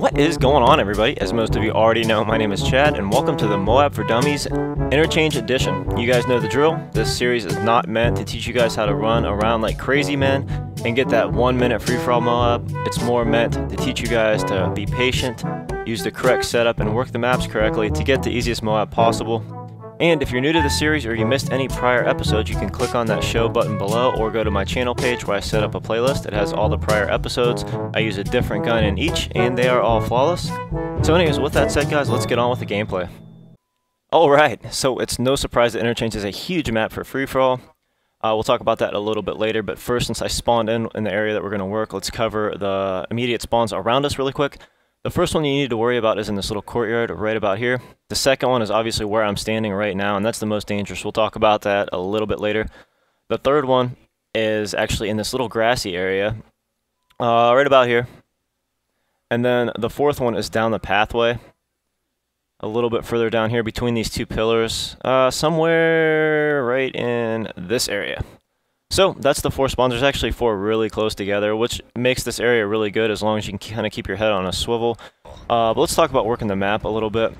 What is going on, everybody? As most of you already know, my name is Chad, and welcome to the MOAB for Dummies Interchange Edition. You guys know the drill. This series is not meant to teach you guys how to run around like crazy men and get that 1 minute free-for-all MOAB. It's more meant to teach you guys to be patient, use the correct setup, and work the maps correctly to get the easiest MOAB possible. And if you're new to the series or you missed any prior episodes, you can click on that show button below or go to my channel page where I set up a playlist. It has all the prior episodes. I use a different gun in each, and they are all flawless. So anyways, with that said, guys, let's get on with the gameplay. Alright, so it's no surprise that Interchange is a huge map for free-for-all. We'll talk about that a little bit later, but first, since I spawned in the area that we're going to work, let's cover the immediate spawns around us really quick. The first one you need to worry about is in this little courtyard right about here. The second one is obviously where I'm standing right now, and that's the most dangerous. We'll talk about that a little bit later. The third one is actually in this little grassy area, right about here. And then the fourth one is down the pathway, a little bit further down here between these two pillars, somewhere right in this area. So that's the 4 spawns. There's actually 4 really close together, which makes this area really good as long as you can kind of keep your head on a swivel. But let's talk about working the map a little bit.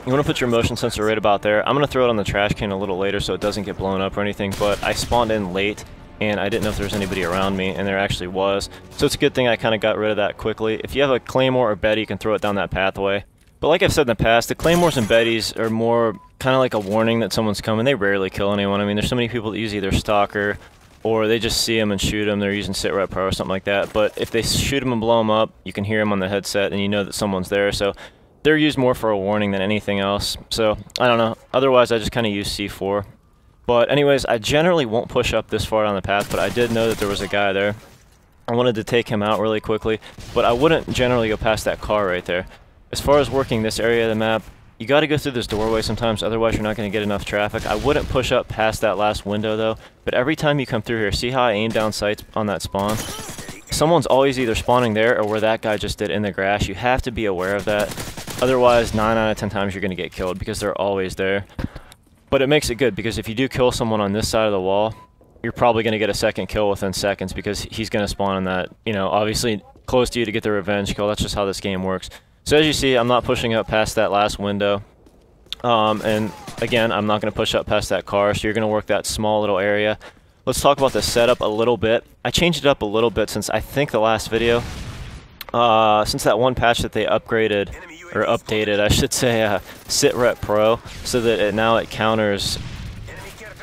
You want to put your motion sensor right about there. I'm going to throw it on the trash can a little later so it doesn't get blown up or anything, but I spawned in late and I didn't know if there was anybody around me, and there actually was. So it's a good thing I kind of got rid of that quickly. If you have a Claymore or Betty, you can throw it down that pathway. But like I've said in the past, the Claymores and Bettys are more kind of like a warning that someone's coming. They rarely kill anyone. I mean, there's so many people that use either Stalker or they just see them and shoot them. They're using Sit-Rep Pro or something like that. But if they shoot them and blow them up, you can hear them on the headset and you know that someone's there. So they're used more for a warning than anything else. So I don't know. Otherwise, I just kind of use C4. But anyways, I generally won't push up this far down the path, but I did know that there was a guy there. I wanted to take him out really quickly, but I wouldn't generally go past that car right there. As far as working this area of the map, you got to go through this doorway sometimes, otherwise you're not going to get enough traffic. I wouldn't push up past that last window though, but every time you come through here, see how I aim down sights on that spawn? Someone's always either spawning there or where that guy just did in the grass. You have to be aware of that. Otherwise, 9 out of 10 times you're going to get killed because they're always there. But it makes it good because if you do kill someone on this side of the wall, you're probably going to get a second kill within seconds because he's going to spawn in that, you know, obviously close to you to get the revenge kill. That's just how this game works. So as you see, I'm not pushing up past that last window. And again, I'm not going to push up past that car, so you're going to work that small little area. Let's talk about the setup a little bit. I changed it up a little bit since I think the last video. Since that one patch that they upgraded, or updated, I should say, Sit-Rep Pro, so that now it counters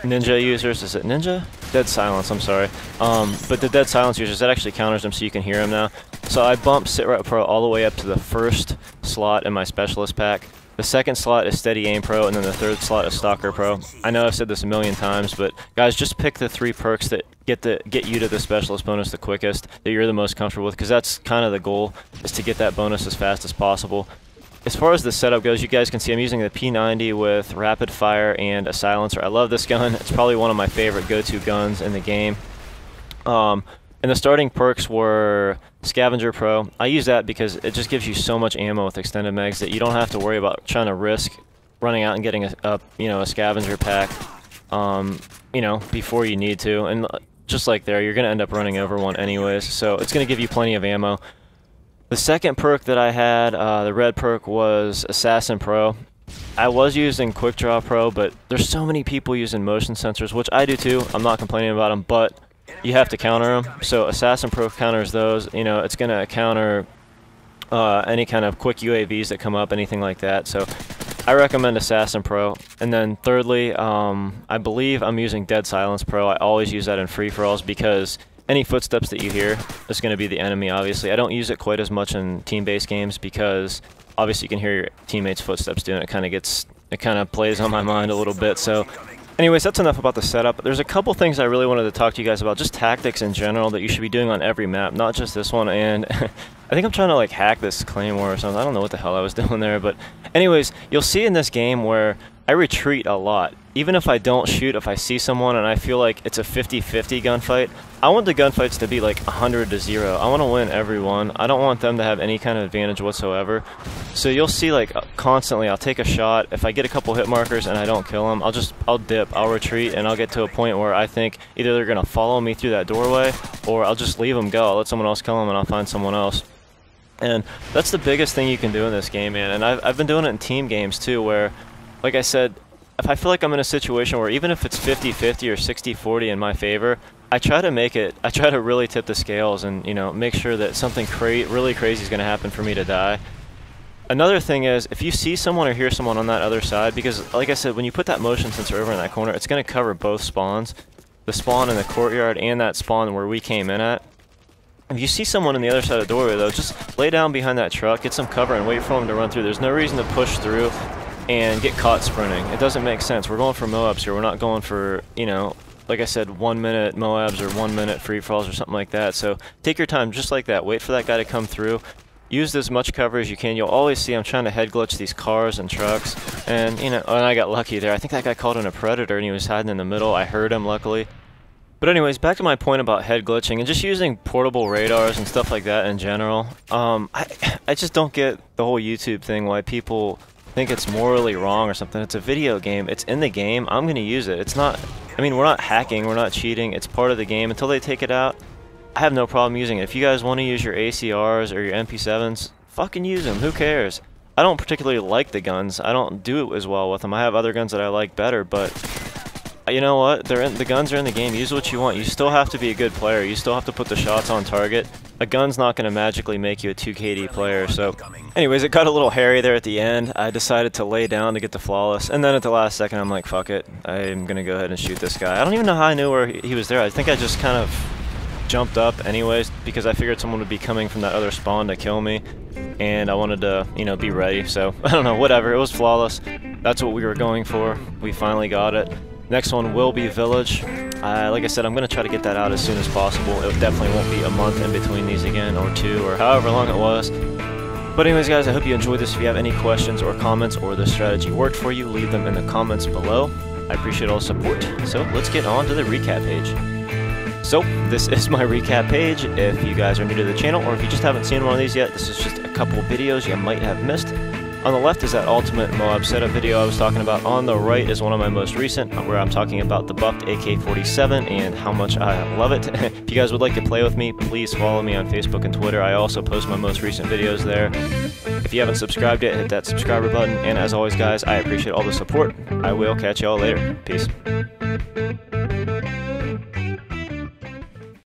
Ninja users. Is it Ninja? Dead Silence, I'm sorry. But the Dead Silence users, that actually counters them so you can hear them now. So I bumped Sit-Rep Pro all the way up to the first slot in my Specialist pack. The second slot is Steady Aim Pro, and then the third slot is Stalker Pro. I know I've said this a million times, but guys, just pick the 3 perks that get you to the Specialist bonus the quickest, that you're the most comfortable with, because that's kind of the goal, is to get that bonus as fast as possible. As far as the setup goes, you guys can see I'm using the P90 with rapid fire and a silencer. I love this gun. It's probably one of my favorite go-to guns in the game. And the starting perks were Scavenger Pro. I use that because it just gives you so much ammo with extended mags that you don't have to worry about trying to risk running out and getting a scavenger pack, you know, before you need to. And just like there, you're going to end up running over one anyways. So it's going to give you plenty of ammo. The second perk that I had, the red perk, was Assassin Pro. I was using Quick Draw Pro, but there's so many people using motion sensors, which I do too. I'm not complaining about them, but you have to counter them. So Assassin Pro counters those. You know, it's going to counter any kind of quick UAVs that come up, anything like that. So I recommend Assassin Pro. And then thirdly, I believe I'm using Dead Silence Pro. I always use that in free-for-alls because any footsteps that you hear is going to be the enemy, obviously. I don't use it quite as much in team-based games because obviously you can hear your teammates' footsteps doing it. It kind of plays on my mind a little bit. So anyways, that's enough about the setup. There's a couple things I really wanted to talk to you guys about, just tactics in general that you should be doing on every map, not just this one. And I think I'm trying to like hack this Claymore or something. I don't know what the hell I was doing there, but anyways, you'll see in this game where I retreat a lot. Even if I don't shoot, if I see someone and I feel like it's a 50-50 gunfight, I want the gunfights to be like 100-0. I want to win every one. I don't want them to have any kind of advantage whatsoever. So you'll see like constantly I'll take a shot. If I get a couple hit markers and I don't kill them, I'll dip, I'll retreat, and I'll get to a point where I think either they're going to follow me through that doorway or I'll just leave them go. I'll let someone else kill them and I'll find someone else. And that's the biggest thing you can do in this game, man. And I've been doing it in team games too, where, like I said, if I feel like I'm in a situation where even if it's 50-50 or 60-40 in my favor, I try to really tip the scales and, you know, make sure that something really crazy is going to happen for me to die. Another thing is, if you see someone or hear someone on that other side, because like I said, when you put that motion sensor over in that corner, it's going to cover both spawns, the spawn in the courtyard and that spawn where we came in at. If you see someone on the other side of the doorway, though, just lay down behind that truck, get some cover, and wait for them to run through. There's no reason to push through and get caught sprinting. It doesn't make sense. We're going for MOABs here. We're not going for, you know, like I said, 1 minute MOABs or 1 minute free falls or something like that. So take your time just like that. Wait for that guy to come through. Use as much cover as you can. You'll always see I'm trying to head glitch these cars and trucks. And, you know, and I got lucky there. I think that guy called in a predator and he was hiding in the middle. I heard him, luckily. But anyways, back to my point about head glitching and just using portable radars and stuff like that in general. I just don't get the whole YouTube thing, why people think it's morally wrong or something. It's a video game. It's in the game. I'm going to use it. It's not, I mean, we're not hacking. We're not cheating. It's part of the game. Until they take it out, I have no problem using it. If you guys want to use your ACRs or your MP7s, fucking use them. Who cares? I don't particularly like the guns. I don't do it as well with them. I have other guns that I like better, but you know what? The guns are in the game. Use what you want. You still have to be a good player. You still have to put the shots on target. A gun's not going to magically make you a 2 KD player. So anyways, it got a little hairy there at the end. I decided to lay down to get the flawless. And then at the last second, I'm like, fuck it. I'm going to go ahead and shoot this guy. I don't even know how I knew where he was there. I think I just kind of jumped up anyways because I figured someone would be coming from that other spawn to kill me. And I wanted to, you know, be ready. So I don't know, whatever. It was flawless. That's what we were going for. We finally got it. Next one will be Village. Like I said, I'm going to try to get that out as soon as possible. It definitely won't be a month in between these again, or 2, or however long it was. But anyways, guys, I hope you enjoyed this. If you have any questions or comments, or the strategy worked for you, leave them in the comments below. I appreciate all the support. So let's get on to the recap page. So this is my recap page. If you guys are new to the channel, or if you just haven't seen one of these yet, this is just a couple videos you might have missed. On the left is that ultimate MOAB setup video I was talking about. On the right is one of my most recent, where I'm talking about the buffed AK-47 and how much I love it. If you guys would like to play with me, please follow me on Facebook and Twitter. I also post my most recent videos there. If you haven't subscribed yet, hit that subscriber button. And as always, guys, I appreciate all the support. I will catch y'all later. Peace.